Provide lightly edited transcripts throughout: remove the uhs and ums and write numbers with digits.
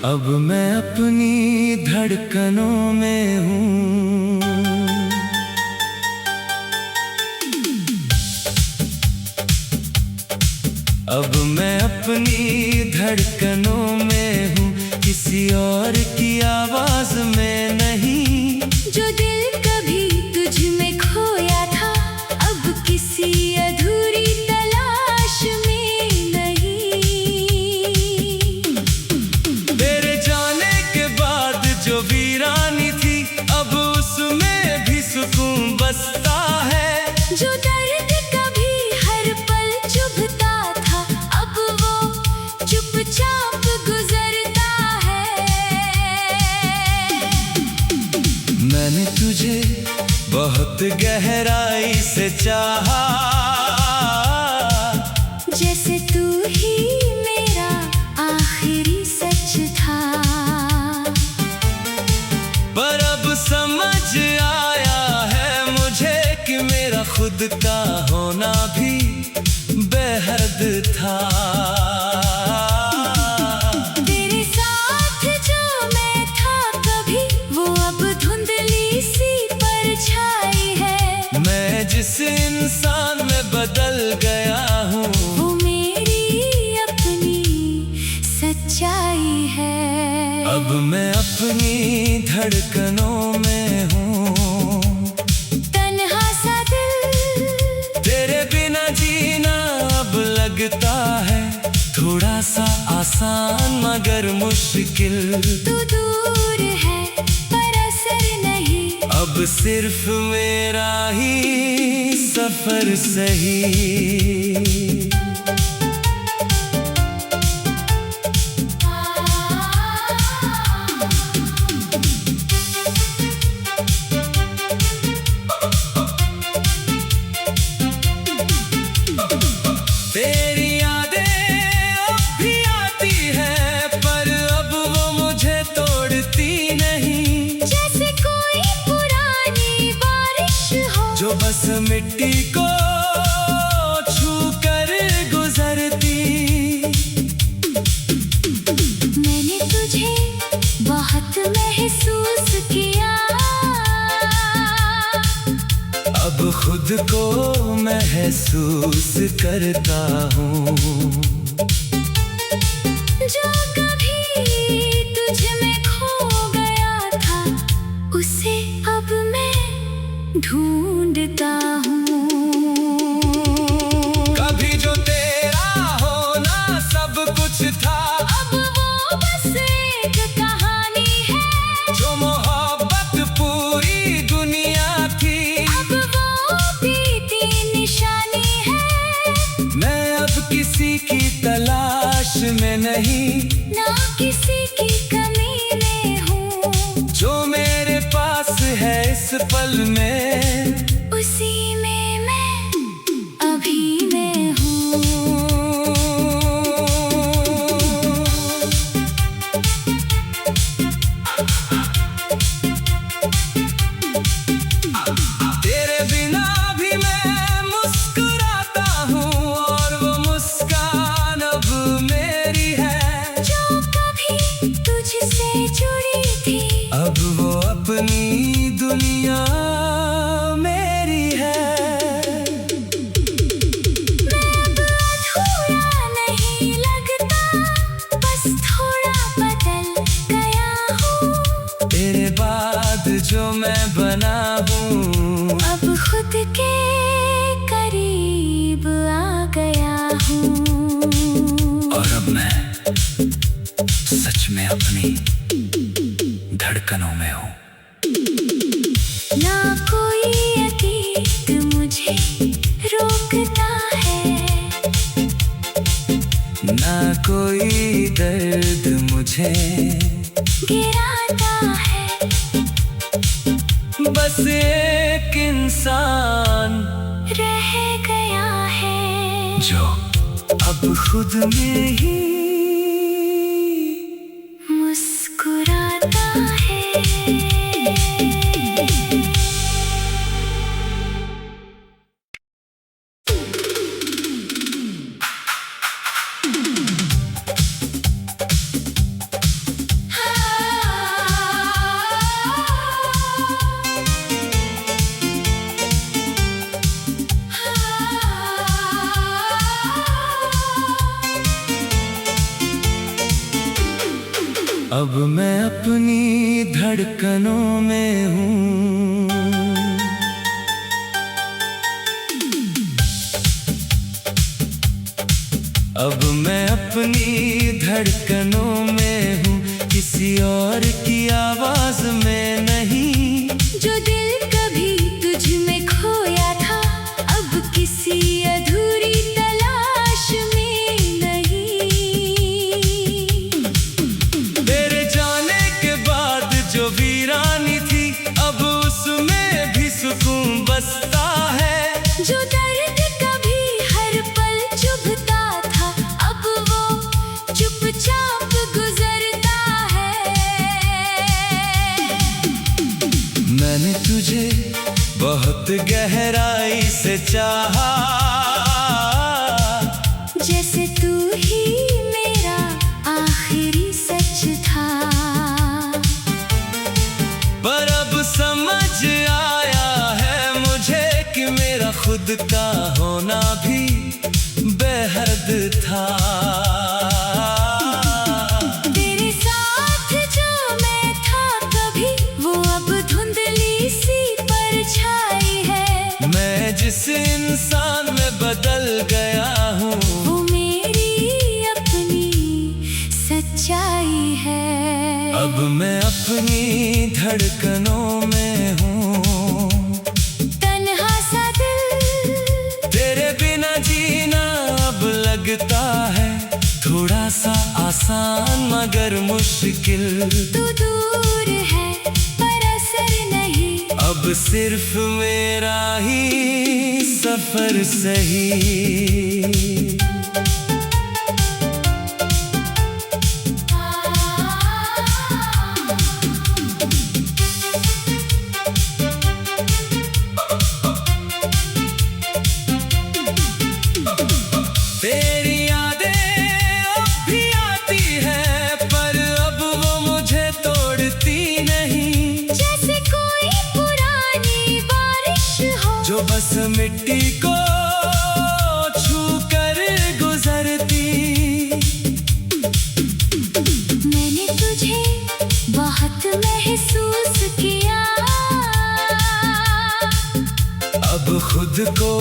अब मैं अपनी धड़कनों में हूँ। अब मैं अपनी धड़कनों में हूँ, किसी और की आवाज में नहीं। जो दिल कभी तुझ में खोया था, अब किसी अधूरी तलाश में नहीं। तेरे जाने के बाद जो वीरानी थी, अब उसमें भी सुकून बसता है। जो दर्द कभी हर पल चुभता था, अब वो चुपचाप गुजरता है। मैंने तुझे बहुत गहराई से चाहा, जैसे तू ही मेरा आखिरी सच था। पर अब समझ आया है मुझे कि मेरा खुद का होना भी बेहद था। तेरे साथ जो मैं था कभी, वो अब धुंधली सी परछाई है। मैं जिस इंसान में बदल गया हूँ, वो मेरी अपनी सच्चाई है। अब मैं अपनी धड़कनों में हूँ। तन्हा सा दिल, तेरे बिना जीना अब लगता है थोड़ा सा आसान मगर मुश्किल। तू दूर है पर असर नहीं, अब सिर्फ मेरा ही सफर सही। तेरी यादें अब भी आती हैं, पर अब वो मुझे तोड़ती नहीं। जैसे कोई पुरानी बारिश हो, जो बस मिट्टी को छू कर गुजरती। मैंने तुझे बहुत महसूस किया, अब खुद को महसूस करता हूँ। जो कभी तुझ में खो गया था, उसे अब मैं ढूंढता हूँ। कभी जो तेरा होना सब कुछ था, अब वो बस एक कहानी है। जो मोहब्बत पूरी दुनिया थी, अब वो बीती निशानी है। मैं अब किसी की तलाश में नहीं, ना किसी की कमी में हूँ। जो मेरे पास है इस पल में, उसी में मैं अभी मैं हूँ। तेरे बिना भी मैं मुस्कुराता हूँ, और वो मुस्कान अब मेरी है। जो कभी तुझसे जुड़ी थी, अब वो अपनी दुनिया मेरी है। मैं अब अधूरा नहीं लगता, बस थोड़ा बदल गया हूँ। तेरे बाद जो मैं बना हूँ, अब खुद के करीब आ गया हूँ। और अब मैं सच में अपनी धड़कनों में हूँ। ना कोई अतीत मुझे रोकता है, ना कोई दर्द मुझे गिराता है। बस एक इंसान रह गया है, जो अब खुद में ही मुस्कुराता है। अब मैं अपनी धड़कनों में हूँ। अब मैं अपनी धड़कनों में हूँ, किसी और की आवाज में नहीं। जो दिल कभी तुझ में खोया था, अब किसी अधूरी तलाश में नहीं। तेरे जाने के बाद जो वीरानी थी, अब उसमें भी सुकून बसता है। जो दर्द कभी हर पल चुभता था, अब वो चुपचाप गुजरता है। मैंने तुझे बहुत गहराई से चाहा, जैसे तू ही मेरा आखिरी सच था। पर अब समझ आया है मुझे कि मेरा खुद का होना भी बेहद था। तेरे साथ जो मैं था कभी, वो अब धुंधली सी परछाई है। मैं जिस इंसान में बदल गया हूँ, वो मेरी अपनी सच्चाई है। अब मैं अपनी धड़कनों में हूँ। तन्हा सा दिल, तेरे बिना जीना अब लगता है थोड़ा सा आसान मगर मुश्किल। तू दूर है पर असर नहीं, अब सिर्फ मेरा ही सफर सही। तेरी यादें अब भी आती हैं, पर अब वो मुझे तोड़ती नहीं। जैसे कोई पुरानी बारिश हो, जो बस मिट्टी को छू कर गुजरती। मैंने तुझे बहुत महसूस किया, अब खुद को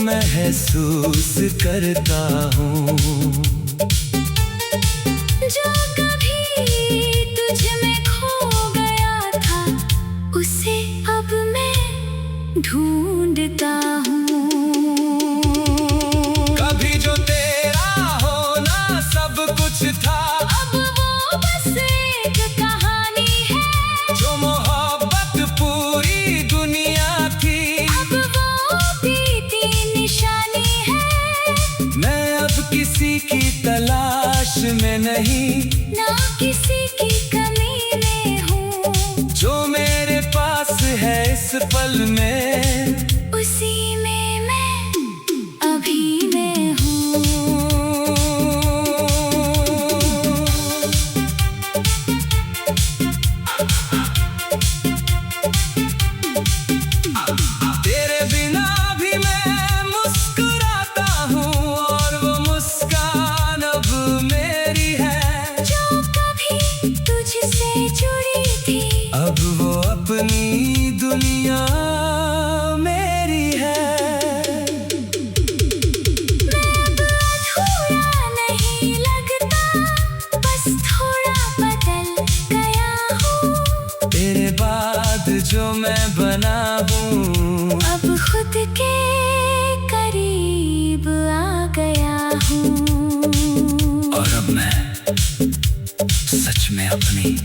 महसूस करता हूँ। जो कभी तुझ में खो गया था, उसे अब मैं ढूंढता हूँ। कभी जो तेरा होना सब कुछ था, अब वो बस एक कहानी है। जो मोहब्बत पूरी दुनिया थी, अब वो बीती निशानी है। मैं अब किसी की तलाश में नहीं, ना किसी की कमी में हूँ। जो मेरे पास है इस पल में, उसी में मैं अभी मैं हूँ। तेरे बिना भी मैं मुस्कुराता हूँ, और वो मुस्कान अब मेरी है। जो कभी तुझसे जुड़ी थी, अब वो अपनी दुनिया मेरी है। मैं अब अधूरा नहीं लगता, बस थोड़ा बदल गया हूँ। तेरे बाद जो मैं बना हूँ, अब खुद के करीब आ गया हूँ। और अब मैं सच में अपनी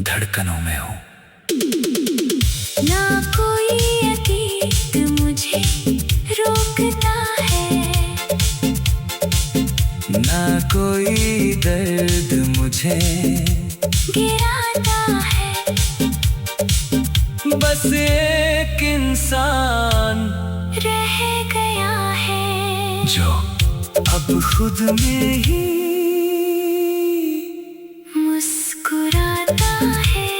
धड़कनों में हूँ। ना कोई अतीत मुझे रोकता है, ना कोई दर्द मुझे गिराता है। बस एक इंसान रह गया है, जो अब खुद में ही मुस्कुराता है।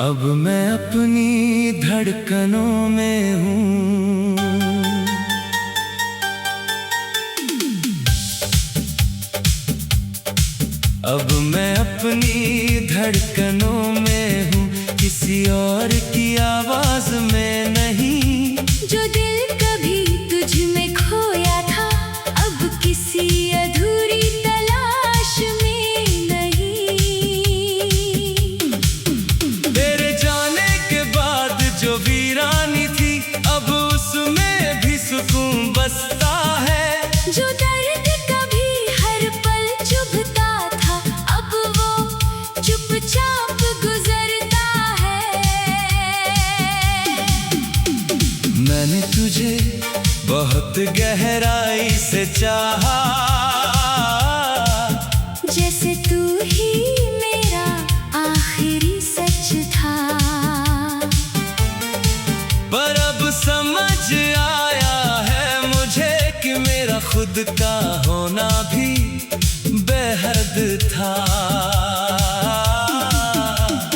अब मैं अपनी धड़कनों में हूँ। अब मैं अपनी धड़कनों में हूँ, किसी और की आवाज में नहीं। जो दिल कभी तुझ में खोया था, अब किसी अधूरी तलाश में नहीं। तेरे जाने के बाद जो वीरानी थी, अब उसमें भी सुकून बसता है। जो दर्द कभी हर पल चुभता था, अब वो चुपचाप गुजरता है। मैंने तुझे बहुत गहराई से चाहा, जैसे तू ही मेरा आखिरी सच था। पर अब समझ आया है मुझे कि मेरा खुद का होना भी बेहद था।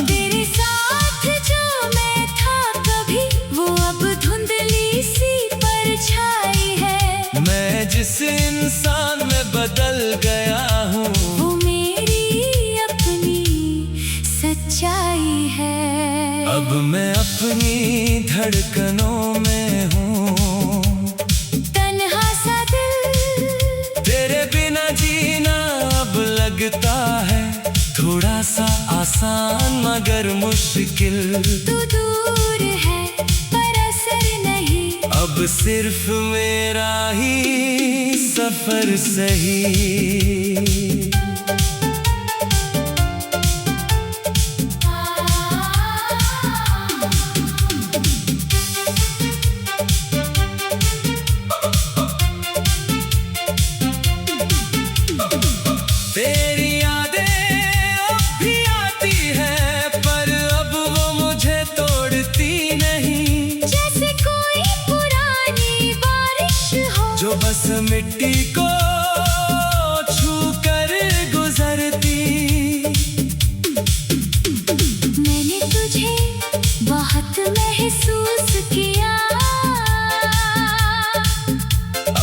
तेरे साथ जो मैं था कभी, वो अब धुंधली सी परछाई है। मैं जिस इंसान में बदल गया हूँ, वो मेरी अपनी सच्चाई है। अब मैं अपनी धड़कनों में हूँ। तन्हा सा दिल, तेरे बिना जीना अब लगता है थोड़ा सा आसान मगर मुश्किल। तू दूर है पर असर नहीं, अब सिर्फ मेरा ही सफर सही। तेरी यादें अब भी आती हैं, पर अब वो मुझे तोड़ती नहीं। जैसे कोई पुरानी बारिश हो, जो बस मिट्टी को छू कर गुजरती। मैंने तुझे बहुत महसूस किया,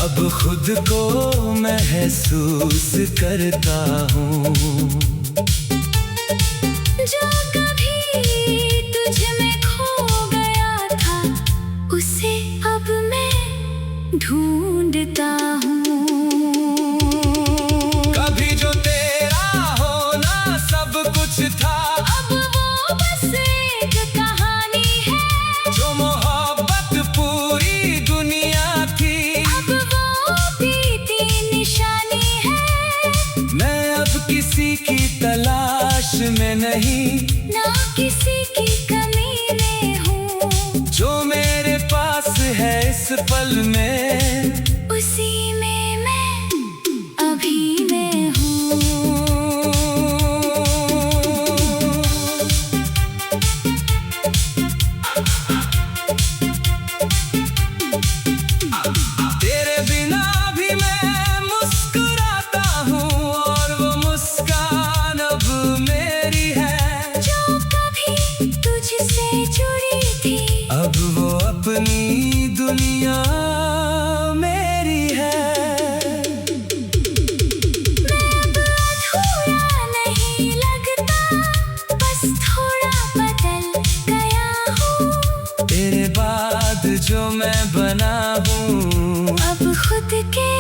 अब खुद को महसूस करता हूँ। जो कभी तुझ में खो गया था, उसे अब मैं ढूंढता हूँ। कभी जो तेरा होना सब कुछ था, अब वो बस एक कहानी है। जो मोहब्बत पूरी दुनिया थी, अब वो बीती निशानी है। मैं अब किसी की तलाश में नहीं, ना किसी की कमी में हूँ। जो मेरे पास है इस पल में, उसी में मैं अभी मैं हूँ। तेरे बिना भी मैं मुस्कुराता हूँ, और वो मुस्कान अब मेरी है। जो कभी तुझसे जुड़ी थी, अब वो अपनी दुनिया मेरी है। मैं अब अधूरा नहीं लगता, बस थोड़ा बदल गया हूँ। तेरे बाद जो मैं बना हूँ, अब खुद के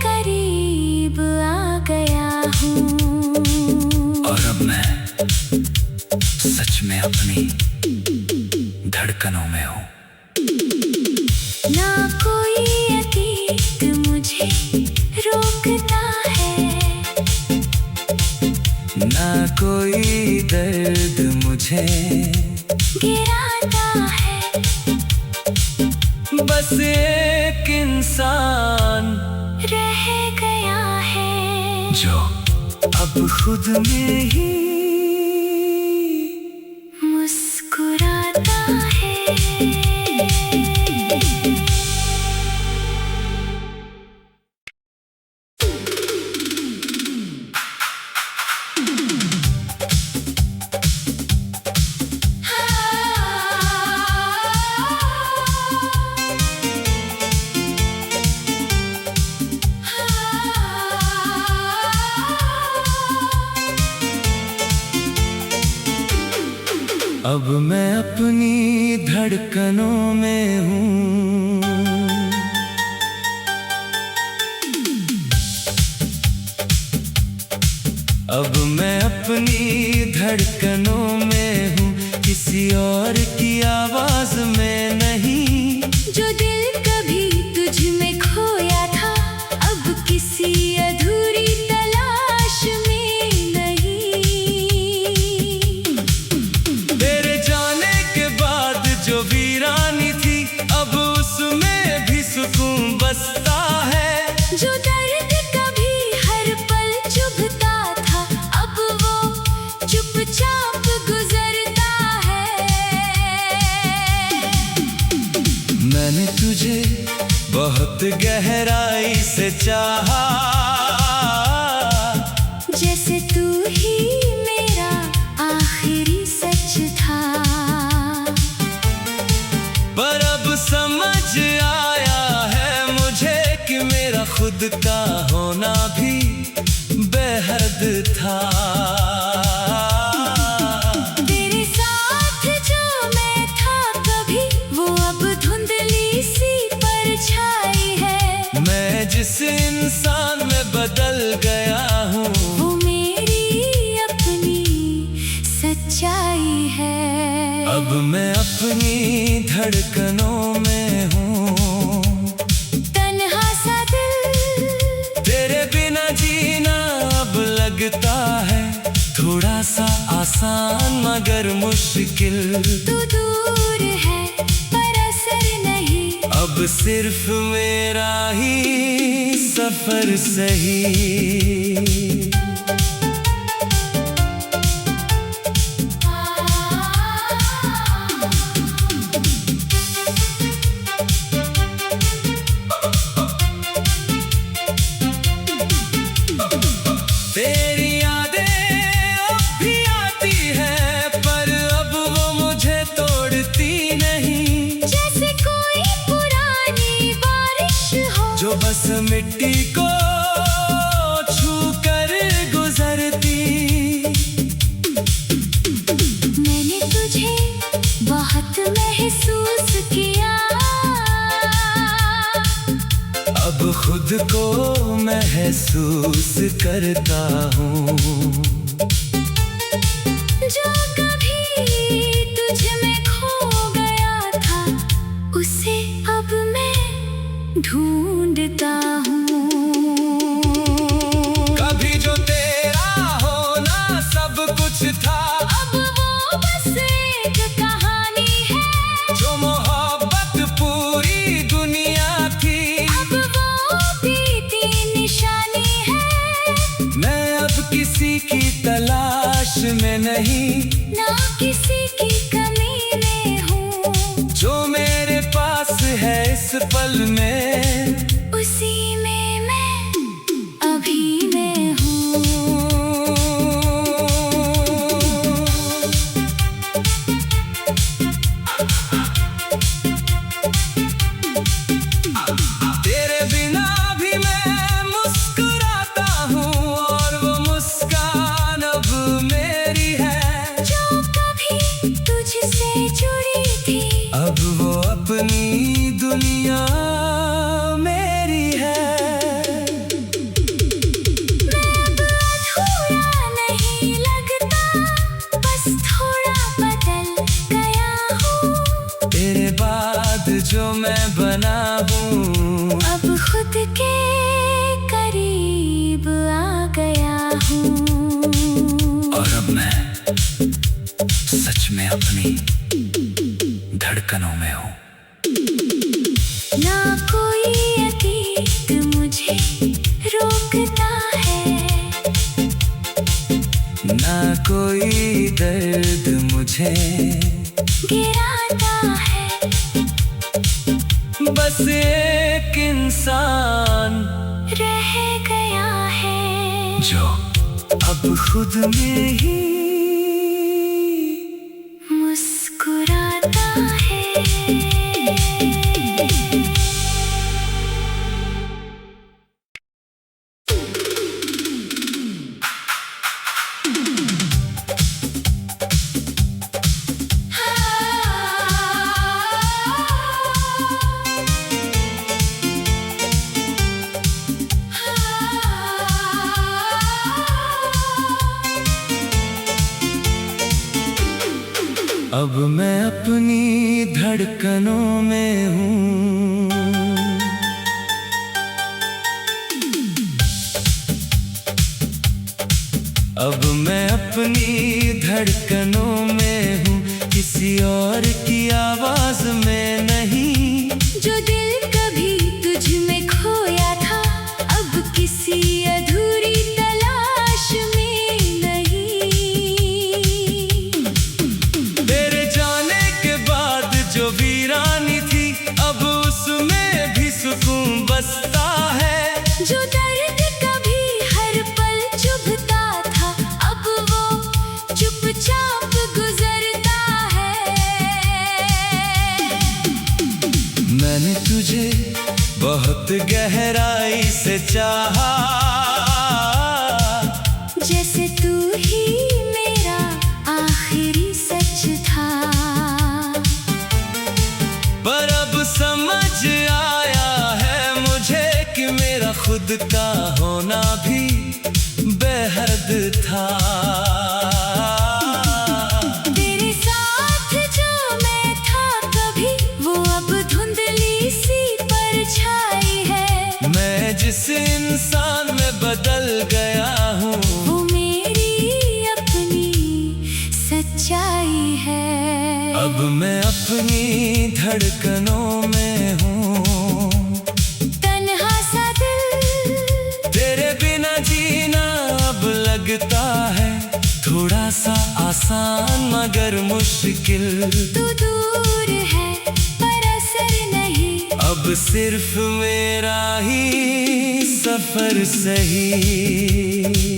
करीब आ गया हूँ। और अब मैं सच में अपनी धड़कनों में हूँ। ना कोई अतीत मुझे रोकता है, ना कोई दर्द मुझे गिराता है। बस एक इंसान रह गया है, जो अब खुद में ही मुस्कुराता है। अब मैं अपनी धड़कनों में हूँ। अब मैं अपनी धड़कनों में हूँ, किसी और की आवाज में नहीं। जो दिल कभी तुझ में खोया था, अब किसी अधूरी तलाश में नहीं। तेरे जाने के बाद जो वीरानी थी, अब उसमें भी सुकून बसता है। जो दर्द कभी हर पल चुभता था, अब वो चुपचाप गुजरता है। मैंने तुझे बहुत गहराई से चाहा, जैसे तू ही मेरा आखिरी सच था। पर अब समझ आया है मुझे कि मेरा खुद का होना भी बेहद था। तेरे साथ जो मैं था कभी, वो अब धुंधली सी परछाई है। मैं जिस इंसान में बदल गया हूँ, वो मेरी अपनी सच्चाई है। अब मैं अपनी धड़कनों में हूँ। तन्हा सा दिल, तेरे बिना जीना अब लगता है थोड़ा सा आसान मगर मुश्किल। तू दूर है पर असर नहीं, अब सिर्फ मेरा ही सफर सही। तेरी यादें अब भी आती हैं, पर अब वो मुझे तोड़ती नहीं। जैसे कोई पुरानी बारिश हो, जो बस मिट्टी को छू कर गुजरती। मैंने तुझे बहुत महसूस किया, अब खुद को महसूस करता हूँ। जो कभी तुझ में खो गया था, उसे अब मैं ढूंढता हूँ। कभी जो तेरा होना सब कुछ था, अब वो बस एक कहानी है। जो मोहब्बत पूरी दुनिया थी, अब वो बीती निशानी है। मैं अब किसी की तलाश में नहीं, ना किसी की कमी में हूँ। जो मेरे पास है इस पल में, उसी में मैं अभी मैं हूँ। तेरे बिना भी मैं मुस्कुराता हूँ, और वो मुस्कान अब मेरी है। जो कभी तुझसे जुड़ी थी, अब वो अपनी दुनिया मेरी है। मैं अब अधूरा नहीं लगता, बस थोड़ा बदल गया हूँ। तेरे बाद जो मैं बना हूँ, अब खुद के करीब आ गया हूँ। और अब मैं सच में अपनी धड़कनों में हूँ। ना कोई अतीत मुझे रोकता है, ना कोई दर्द मुझे गिराता है। बस एक इंसान रह गया है, जो अब खुद में ही मुस्कुराता है। अब मैं अपनी धड़कनों में हूँ। अब मैं अपनी धड़कनों में हूँ, किसी और की आवाज में नहीं। जो दिल कभी तुझ में खोया था, अब किसी अधूरी तलाश में नहीं। तेरे जाने के बाद जो वीरानी थी, अब उसमें भी सुकून बसता है। जो दर्द कभी हर पल चुभता था, अब वो चुपचाप गुजरता है। मैंने तुझे बहुत गहराई से चाहा, जैसे तू ही मेरा आखिरी सच था। पर अब समझ आया है मुझे कि मेरा खुद का होना भी बेहद था। तेरे साथ जो मैं था कभी, वो अब धुंधली सी परछाई है। मैं जिस इंसान में बदल गया हूँ, वो मेरी अपनी सच्चाई है। अब मैं अपनी धड़कनों में हूँ। तन्हा सा दिल, तेरे बिना जीना अब लगता है थोड़ा सा आसान मगर मुश्किल। तू दूर है पर असर नहीं, अब सिर्फ मेरा ही सफर सही।